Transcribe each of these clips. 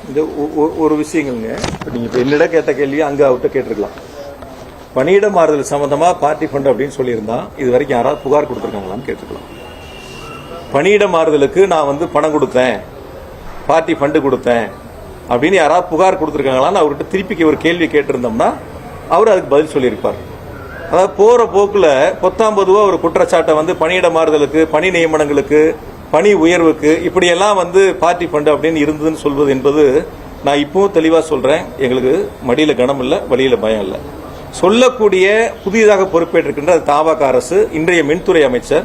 இந்த ஒரு விஷயங்கள்ங்க, நீங்க இப்ப என்னிட கேட்ட கேள்வி அங்க அவர்கிட்ட கேட்டிருக்கலாம். பணியிட மாறுதல் சம்பந்தமா பார்ட்டி ஃபண்ட் அப்படின்னு சொல்லியிருந்தா இது வரைக்கும் யாராவது புகார் கொடுத்துருக்காங்களான்னு கேட்டுக்கலாம். பணியிட மாறுதலுக்கு நான் பணம் கொடுத்தேன், பார்ட்டி ஃபண்டு கொடுத்தேன் அப்படின்னு யாராவது புகார் கொடுத்துருக்காங்களான்னு அவர்கிட்ட திருப்பி ஒரு கேள்வி கேட்டிருந்தோம்னா அவர் அதுக்கு பதில் சொல்லியிருப்பார். அதாவது போற போக்குல பொத்தாம்பதுவா ஒரு குற்றச்சாட்டை பணியிட மாறுதலுக்கு, பணி நியமனங்களுக்கு, பணி உயர்வுக்கு இப்படியெல்லாம் பார்ட்டி ஃபண்ட் அப்படின்னு இருந்ததுன்னு சொல்வது என்பது நான் இப்பவும் தெளிவா சொல்றேன். எங்களுக்கு மடியில கனம் இல்ல, வழியில பயம் இல்ல. சொல்லக்கூடிய புதியதாக பொறுப்பேற்றிருக்கின்ற தாவக அரசு, இன்றைய மின்துறை அமைச்சர்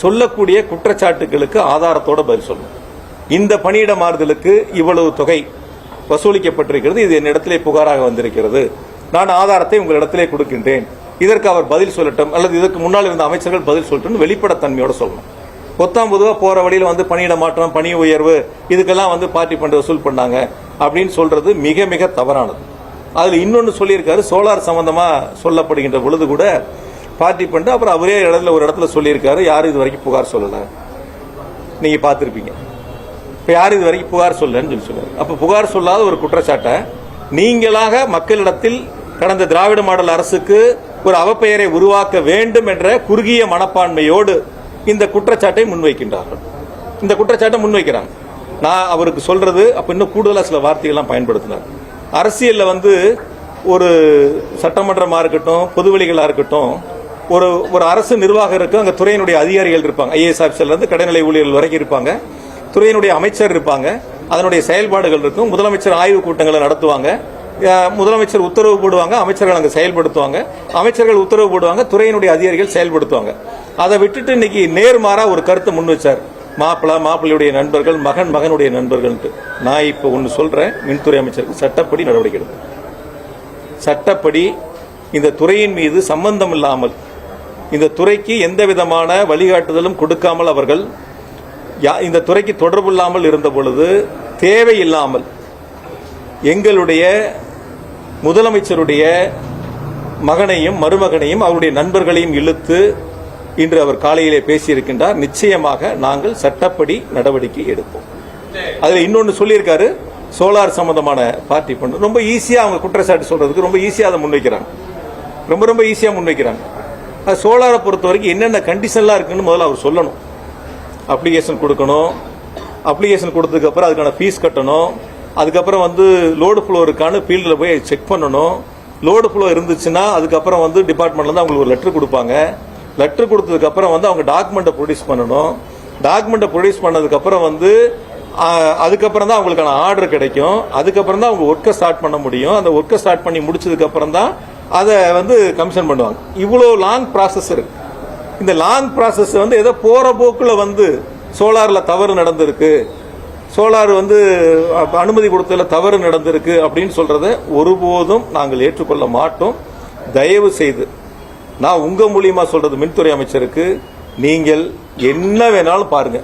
சொல்லக்கூடிய குற்றச்சாட்டுகளுக்கு ஆதாரத்தோட பதில் சொல்லணும். இந்த பணியிட மாறுதலுக்கு இவ்வளவு தொகை வசூலிக்கப்பட்டிருக்கிறது, இது என்னிடத்திலே புகாராக வந்திருக்கிறது, நான் ஆதாரத்தை உங்களிடத்திலே கொடுக்கின்றேன், இதற்கு அவர் பதில் சொல்லட்டும், அல்லது இதற்கு முன்னால் இருந்த அமைச்சர்கள் பதில் சொல்லட்டும், வெளிப்படைத்தன்மையோட சொல்லணும். பொத்தாம் பொதுவா போற வழியில பணியிட மாற்றம், பணி உயர்வு இதுக்கெல்லாம் பார்ட்டி ஃபண்ட் வசூல் பண்ணாங்க அப்படின்னு சொல்றது மிக மிக தவறானது. அதுல இன்னொன்னு சொல்லியிருக்காரு, சோலார் சம்பந்தமா சொல்லப்படுகின்ற பொழுது கூட பார்ட்டி ஃபண்ட், அப்புறம் அவரே ஒரு இடத்துல சொல்லியிருக்காரு, யாரும் இது வரைக்கும் புகார் சொல்லல. நீங்க பார்த்திருப்பீங்க. இப்ப யாரும் இது வரைக்கும் புகார் சொல்லலன்னு சொல்லுவாரு. அப்ப புகார் சொல்லாத ஒரு குற்றச்சாட்டை நீங்களாக மக்களிடத்தில் கடந்த திராவிட மாடல் அரசுக்கு ஒரு அவப்பெயரை உருவாக்க வேண்டும் என்ற குறுகிய மனப்பான்மையோடு இந்த குற்றச்சாட்டை முன்வைக்கின்றார்கள். இந்த குற்றச்சாட்டை முன்வைக்கிறாங்க. நான் அவருக்கு சொல்றது அப்ப இன்னும் கூடுதலா சில வார்த்தைகள்லாம் பயன்படுத்தினார். அரசியல்ல ஒரு சட்டமன்றமா இருக்கட்டும், பொதுவெளிகளா இருக்கட்டும், ஒரு அரசு நிர்வாகம் இருக்கு, அங்க துறையினுடைய அதிகாரிகள் இருப்பாங்க, ஐஏஎஸ் ஆபீசர்ல இருந்து கடைநிலை ஊழியர்கள் வரைக்கும் இருப்பாங்க, துறையினுடைய அமைச்சர் இருப்பாங்க, அதனுடைய செயல்பாடுகள் இருக்கும், முதலமைச்சர் ஆய்வு கூட்டங்களை நடத்துவாங்க, முதலமைச்சர் உத்தரவு போடுவாங்க, அமைச்சர்கள் அங்க செயல்படுத்துவாங்க, அமைச்சர்கள் உத்தரவு போடுவாங்க, துறையினுடைய அதிகாரிகள் செயல்படுத்துவாங்க. அதை விட்டுட்டு இன்னைக்கு நேர்மாறா ஒரு கருத்தை முன் வச்சார், மாப்பிள்ளையுடைய நண்பர்கள், மகனுடைய நண்பர்கள். நான் இப்ப ஒன்னு சொல்றேன், மின்துறை அமைச்சருக்கு சட்டப்படி நடவடிக்கை எடுக்கும். சட்டப்படி இந்த துறையின் மீது சம்பந்தம் இல்லாமல், இந்த துறைக்கு எந்த விதமான வழிகாட்டுதலும் கொடுக்காமல் அவர்கள் இந்த துறைக்கு தொடர்பு இல்லாமல் இருந்த பொழுது தேவையில்லாமல் எங்களுடைய முதலமைச்சருடைய மகனையும் மருமகனையும் அவருடைய நண்பர்களையும் இழுத்து இன்று அவர் காலையிலே பேசியிருக்கின்றார். நிச்சயமாக நாங்கள் சட்டப்படி நடவடிக்கை எடுப்போம். அதுல இன்னொன்னு சொல்லியிருக்காரு, சோலார் சம்பந்தமான பார்ட்டி ஃபண்ட். ரொம்ப ஈஸியா அவங்க குற்றச்சாட்டு சொல்றதுக்கு ரொம்ப ஈஸியா அதை முன்வைக்கிறாங்க, ரொம்ப ஈஸியா முன்வைக்கிறாங்க. சோலாரை பொறுத்த வரைக்கும் என்னென்ன கண்டிஷன்லாம் இருக்குன்னு முதல்ல அவர் சொல்லணும். அப்ளிகேஷன் கொடுக்கணும், அப்ளிகேஷன் கொடுத்ததுக்கு அப்புறம் அதுக்கான ஃபீஸ் கட்டணும், அதுக்கப்புறம் லோடு ஃப்ளோ இருக்கான்னு ஃபீல்டில் போய் செக் பண்ணணும். லோடு ஃப்ளோ இருந்துச்சுன்னா அதுக்கப்புறம் டிபார்ட்மெண்ட்ல இருந்து அவங்களுக்கு ஒரு லெட்டர் கொடுப்பாங்க. லெட்டர் கொடுத்ததுக்கு அப்புறம் அவங்க டாக்குமெண்ட்டை ப்ரொடியூஸ் பண்ணணும். டாக்குமெண்ட்டை ப்ரொடியூஸ் பண்ணதுக்கு அப்புறம் அதுக்கப்புறம் தான் அவங்களுக்கான ஆர்டர் கிடைக்கும். அதுக்கப்புறம் தான் அவங்க ஒர்க்கை ஸ்டார்ட் பண்ண முடியும். அந்த ஒர்க்கை ஸ்டார்ட் பண்ணி முடிச்சதுக்கு அப்புறம் தான் அதை கமிஷன் பண்ணுவாங்க. இவ்வளவு லாங் ப்ராசஸ் இருக்கு. இந்த லாங் ப்ராசஸ் ஏதோ போற போக்குல சோலார்ல தவறு நடந்திருக்கு, சோலார் அனுமதி கொடுத்ததுல தவறு நடந்திருக்கு அப்படின்னு சொல்றத ஒருபோதும் நாங்கள் ஏற்றுக்கொள்ள மாட்டோம். தயவு செய்து நான் உங்க மூலியமா சொல்றது மின்துறை அமைச்சருக்கு, நீங்கள் என்ன வேணாலும் பாருங்க,